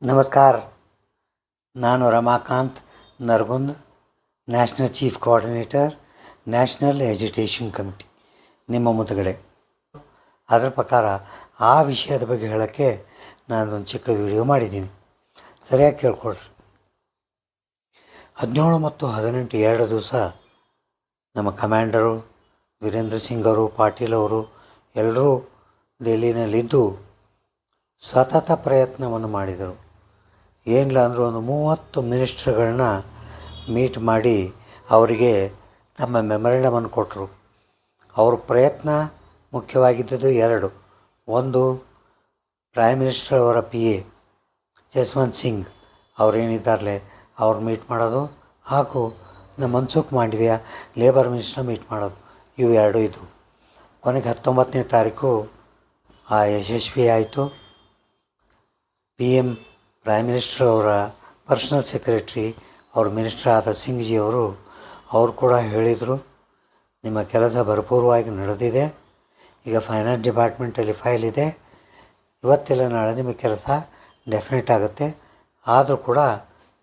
ನಮಸ್ಕಾರ. ನಾನು Ramakant Nargund, national chief coordinator, national education committee ನಿಮ್ಮ ಮುಂದುಗಡೆ. ಅದರ ಪ್ರಕಾರ ಆ ವಿಷಯದ ಬಗ್ಗೆ ಹೇಳೋಕ್ಕೆ ನಾನೊಂದು ಚಿಕ್ಕ ವಿಡಿಯೋ ಮಾಡಿದ್ದೀನಿ, ಸರಿಯಾಗಿ ಕೇಳ್ಕೊಳ್ರಿ. 17 ಮತ್ತು 18 2 ದಿವಸ ನಮ್ಮ ಕಮಾಂಡರು ವೀರೇಂದ್ರ ಸಿಂಗ್ ಅವರು, ಪಾಟೀಲ್ ಅವರು ಎಲ್ಲರೂ ದೆಹಲಿನಲ್ಲಿದ್ದು ಸತತ ಪ್ರಯತ್ನವನ್ನು ಮಾಡಿದರು. ಏನಿಲ್ಲ ಅಂದರೂ ಒಂದು 30 ಮಿನಿಸ್ಟ್ರುಗಳನ್ನ ಮೀಟ್ ಮಾಡಿ ಅವರಿಗೆ ನಮ್ಮ ಮೆಮೊರಂಡಮನ್ನು ಕೊಟ್ಟರು. ಅವ್ರ ಪ್ರಯತ್ನ ಮುಖ್ಯವಾಗಿದ್ದದ್ದು 2. ಒಂದು, ಪ್ರೈಮ್ ಮಿನಿಸ್ಟರ್ ಅವರ PA ಜಸ್ವಂತ್ ಸಿಂಗ್ ಅವರೇನಿದ್ದಾರಲೆ ಅವ್ರು ಮೀಟ್ ಮಾಡೋದು, ಹಾಗೂ ನಮ್ಮ Mansukh Mandaviya labour minister meet ಮಾಡೋದು. ಇವು 2 ಇದ್ದು ಕೊನೆಗೆ 19ನೇ ತಾರೀಕು ಯಶಸ್ವಿ ಆಯಿತು. PM ಪ್ರೈಮ್ ಮಿನಿಸ್ಟರ್ ಅವರ ಪರ್ಸನಲ್ ಸೆಕ್ರೆಟ್ರಿ ಅವ್ರ ಮಿನಿಸ್ಟರ್ ಆದ ಸಿಂಗ್ಜಿ ಅವರು ಕೂಡ ಹೇಳಿದರು, ನಿಮ್ಮ ಕೆಲಸ ಭರಪೂರವಾಗಿ ನಡೆದಿದೆ. ಈಗ ಫೈನಾನ್ಸ್ ಡಿಪಾರ್ಟ್ಮೆಂಟಲ್ಲಿ ಫೈಲ್ ಇದೆ, ಇವತ್ತೆಲ್ಲ ನಾಳೆ ನಿಮಗೆ ಕೆಲಸ ಡೆಫಿನೆಟ್ ಆಗುತ್ತೆ. ಆದರೂ ಕೂಡ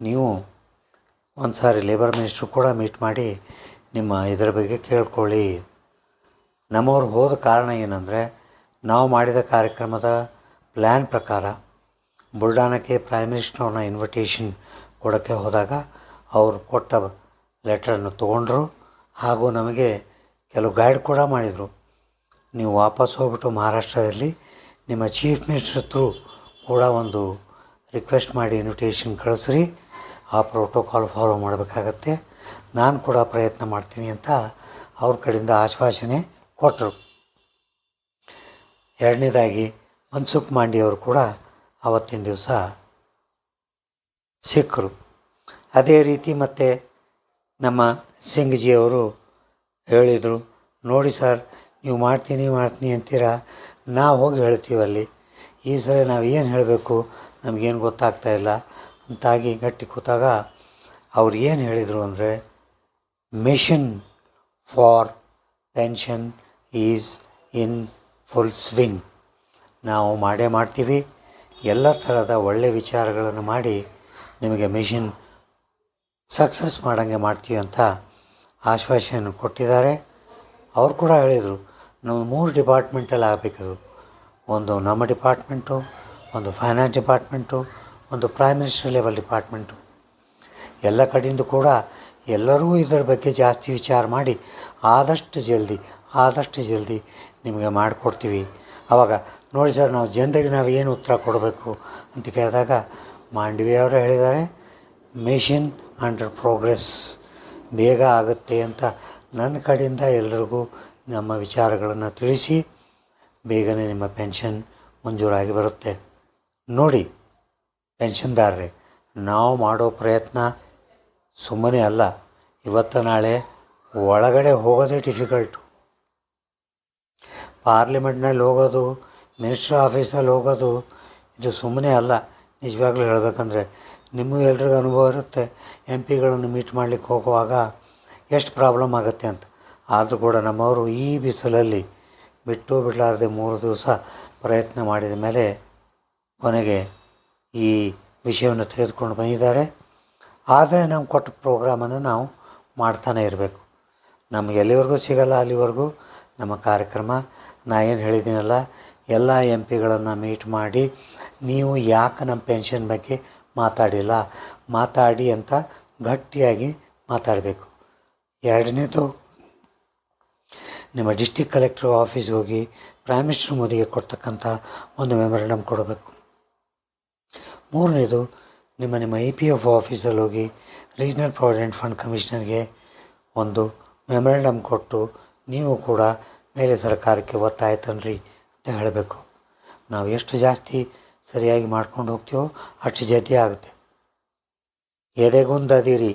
ನೀವು ಒಂದು ಸಾರಿ ಲೇಬರ್ ಮಿನಿಸ್ಟ್ರು ಕೂಡ ಮೀಟ್ ಮಾಡಿ ನಿಮ್ಮ ಇದರ ಬಗ್ಗೆ ಕೇಳ್ಕೊಳ್ಳಿ. ನಮ್ಮವ್ರು ಹೋದ ಕಾರಣ ಏನಂದರೆ, ನಾವು ಮಾಡಿದ ಕಾರ್ಯಕ್ರಮದ ಪ್ಲ್ಯಾನ್ ಪ್ರಕಾರ ಬುಲ್ಡಾನಕ್ಕೆ ಪ್ರೈಮ್ ಮಿನಿಸ್ಟರ್ನ ಇನ್ವಿಟೇಷನ್ ಕೊಡೋಕ್ಕೆ ಹೋದಾಗ ಅವರು ಕೊಟ್ಟ ಲೆಟ್ರನ್ನು ತೊಗೊಂಡ್ರು, ಹಾಗೂ ನಮಗೆ ಕೆಲವು ಗೈಡ್ ಕೂಡ ಮಾಡಿದರು. ನೀವು ವಾಪಸ್ ಹೋಗ್ಬಿಟ್ಟು ಮಹಾರಾಷ್ಟ್ರದಲ್ಲಿ ನಿಮ್ಮ ಚೀಫ್ ಮಿನಿಸ್ಟರ್ ಥ್ರೂ ಕೂಡ ಒಂದು ರಿಕ್ವೆಸ್ಟ್ ಮಾಡಿ ಇನ್ವಿಟೇಷನ್ ಕಳಿಸ್ರಿ, ಆ ಪ್ರೋಟೋಕಾಲ್ ಫಾಲೋ ಮಾಡಬೇಕಾಗತ್ತೆ, ನಾನು ಕೂಡ ಪ್ರಯತ್ನ ಮಾಡ್ತೀನಿ ಅಂತ ಅವ್ರ ಕಡೆಯಿಂದ ಆಶ್ವಾಸನೆ ಕೊಟ್ಟರು. ಎರಡನೇದಾಗಿ ಮನ್ಸುಖ್ ಮಾಂಡವಿಯವರು ಕೂಡ ಆವತ್ತಿನ ದಿವಸ ಸಿಕ್ಕರು. ಅದೇ ರೀತಿ ಮತ್ತು ನಮ್ಮ ಸಿಂಗ್ಜಿಯವರು ಹೇಳಿದರು, ನೋಡಿ ಸರ್, ನೀವು ಮಾಡ್ತೀನಿ ಅಂತೀರ, ನಾವು ಹೋಗಿ ಹೇಳ್ತೀವಲ್ಲಿ, ಈ ಸಲ ನಾವು ಏನು ಹೇಳಬೇಕು ನಮಗೇನು ಗೊತ್ತಾಗ್ತಾಯಿಲ್ಲ ಅಂತಾಗಿ ಗಟ್ಟಿ ಕೂತಾಗ ಅವ್ರು ಏನು ಹೇಳಿದರು ಅಂದರೆ, mission for pension is in full swing. ನಾವು ಮಾಡ್ತೀವಿ, ಎಲ್ಲ ಥರದ ಒಳ್ಳೆಯ ವಿಚಾರಗಳನ್ನು ಮಾಡಿ ನಿಮಗೆ ಮಿಷನ್ ಸಕ್ಸಸ್ ಮಾಡೋಂಗೆ ಮಾಡ್ತೀವಿ ಅಂತ ಆಶ್ವಾಸನೆ ಕೊಟ್ಟಿದ್ದಾರೆ. ಅವ್ರು ಕೂಡ ಹೇಳಿದರು, ನಾವು 3 ಡಿಪಾರ್ಟ್ಮೆಂಟಲ್ಲಿ ಆಗಬೇಕದು. ಒಂದು ನಮ್ಮ ಡಿಪಾರ್ಟ್ಮೆಂಟು, ಒಂದು ಫೈನಾನ್ಸ್ ಡಿಪಾರ್ಟ್ಮೆಂಟು, ಒಂದು ಪ್ರೈಮ್ ಮಿನಿಸ್ಟರ್ ಲೆವೆಲ್ ಡಿಪಾರ್ಟ್ಮೆಂಟು. ಎಲ್ಲ ಕಡೆಯಿಂದ ಕೂಡ ಎಲ್ಲರೂ ಇದರ ಬಗ್ಗೆ ಜಾಸ್ತಿ ವಿಚಾರ ಮಾಡಿ ಆದಷ್ಟು ಜಲ್ದಿ ನಿಮಗೆ ಮಾಡಿಕೊಡ್ತೀವಿ. ಆವಾಗ ನೋಡಿ ಸರ್, ನಾವು ಜನರಿಗೆ ನಾವು ಏನು ಉತ್ತರ ಕೊಡಬೇಕು ಅಂತ ಕೇಳಿದಾಗ ಮಾಂಡವಿಯವರು ಹೇಳಿದ್ದಾರೆ, ಮಿಷನ್ ಅಂಡರ್ ಪ್ರೋಗ್ರೆಸ್, ಬೇಗ ಆಗುತ್ತೆ ಅಂತ ನನ್ನ ಕಡೆಯಿಂದ ಎಲ್ಲರಿಗೂ ನಮ್ಮ ವಿಚಾರಗಳನ್ನು ತಿಳಿಸಿ ಬೇಗನೆ ನಿಮ್ಮ ಪೆನ್ಷನ್ ಮಂಜೂರಾಗಿ ಬರುತ್ತೆ. ನೋಡಿ ಪೆನ್ಷನ್ದಾರರೇ, ನಾವು ಮಾಡೋ ಪ್ರಯತ್ನ ಸುಮ್ಮನೆ ಅಲ್ಲ. ಇವತ್ತು ನಾಳೆ ಒಳಗಡೆ ಹೋಗೋದೇ ಡಿಫಿಕಲ್ಟು. ಪಾರ್ಲಿಮೆಂಟ್ನಲ್ಲಿ ಹೋಗೋದು, ಮಿನಿಸ್ಟ್ರ್ ಆಫೀಸಲ್ಲಿ ಹೋಗೋದು, ಇದು ಸುಮ್ಮನೆ ಅಲ್ಲ. ನಿಜವಾಗ್ಲೂ ಹೇಳಬೇಕಂದ್ರೆ ನಿಮಗೂ ಎಲ್ರಿಗೂ ಅನುಭವ ಇರುತ್ತೆ, MP ಗಳನ್ನು ಮೀಟ್ ಮಾಡಲಿಕ್ಕೆ ಹೋಗುವಾಗ ಎಷ್ಟು ಪ್ರಾಬ್ಲಮ್ ಆಗುತ್ತೆ ಅಂತ. ಆದರೂ ಕೂಡ ನಮ್ಮವರು ಈ ಬಿಸಿಲಲ್ಲಿ ಬಿಡಲಾರದೆ 3 ದಿವಸ ಪ್ರಯತ್ನ ಮಾಡಿದ ಮೇಲೆ ಕೊನೆಗೆ ಈ ವಿಷಯವನ್ನು ತೆಗೆದುಕೊಂಡು ಬಂದಿದ್ದಾರೆ. ಆದರೆ ನಾವು ಕೊಟ್ಟ ಪ್ರೋಗ್ರಾಮನ್ನು ನಾವು ಮಾಡ್ತಾನೆ ಇರಬೇಕು. ನಮಗೆ ಎಲ್ಲಿವರೆಗೂ ಸಿಗಲ್ಲ ಅಲ್ಲಿವರೆಗೂ ನಮ್ಮ ಕಾರ್ಯಕ್ರಮ. ಏನು ಹೇಳಿದ್ದೀನಲ್ಲ, ಎಲ್ಲ MP ಗಳನ್ನು ಮೀಟ್ ಮಾಡಿ ನೀವು ಯಾಕೆ ನಮ್ಮ ಪೆನ್ಷನ್ ಬಗ್ಗೆ ಮಾತಾಡಿ ಅಂತ ಗಟ್ಟಿಯಾಗಿ ಮಾತಾಡಬೇಕು. ಎರಡನೇದು, ನಿಮ್ಮ ಡಿಸ್ಟಿಕ್ ಕಲೆಕ್ಟರ್ ಆಫೀಸ್ಗೆ ಹೋಗಿ ಪ್ರೈಮ್ ಮಿನಿಸ್ಟರ್ ಮೋದಿಗೆ ಕೊಡ್ತಕ್ಕಂಥ ಒಂದು ಮೆಮೊರಂಡಮ್ ಕೊಡಬೇಕು. ಮೂರನೇದು, ನಿಮ್ಮ EPF ಆಫೀಸಲ್ಲಿ ಹೋಗಿ ರೀಜ್ನಲ್ ಪ್ರಾವಿಡೆಂಟ್ ಫಂಡ್ ಕಮಿಷನರ್ಗೆ ಒಂದು ಮೆಮೊರಂಡಮ್ ಕೊಟ್ಟು ನೀವು ಕೂಡ ಮೇಲೆ ಸರ್ಕಾರಕ್ಕೆ ಒತ್ತಾಯ ತನ್ನಿರಿ ಅಂತ ಹೇಳಬೇಕು. ನಾವು ಎಷ್ಟು ಜಾಸ್ತಿ ಸರಿಯಾಗಿ ಮಾಡ್ಕೊಂಡು ಹೋಗ್ತೀವೋ ಅಷ್ಟು ಜಲ್ದಿ ಆಗುತ್ತೆ. ಎದೆಗುಂದದಿರಿ.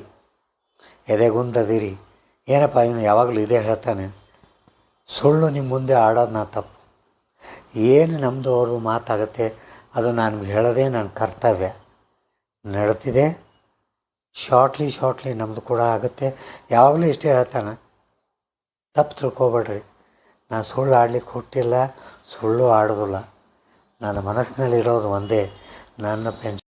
ಏನಪ್ಪ ಇವನು ಯಾವಾಗಲೂ ಇದೇ ಹೇಳ್ತಾನೆ, ಸುಳ್ಳು ನಿಮ್ಮ ಮುಂದೆ ಆಡೋದು ನಾ ತಪ್ಪು. ಏನು ನಮ್ಮದು ಅವ್ರದ್ದು ಮಾತಾಗುತ್ತೆ ಅದು ನಾನು ಹೇಳೋದೇ ನನ್ನ ಕರ್ತವ್ಯ. ನಡ್ತಿದೆ, ಶಾರ್ಟ್ಲಿ ನಮ್ಮದು ಕೂಡ ಆಗುತ್ತೆ. ಯಾವಾಗಲೂ ಇಷ್ಟೇ ಹೇಳ್ತಾನೆ, ತಪ್ಪು ತಿಳ್ಕೊಬೇಡ್ರಿ. ನಾನು ಸುಳ್ಳು ಆಡ್ಲಿಕ್ಕೆ ಹುಟ್ಟಿಲ್ಲ, ಸುಳ್ಳು ಆಡೋದಿಲ್ಲ. ನನ್ನ ಮನಸ್ಸಿನಲ್ಲಿರೋದು ಒಂದೇ, ನನ್ನ ಪೆನ್ಷನ್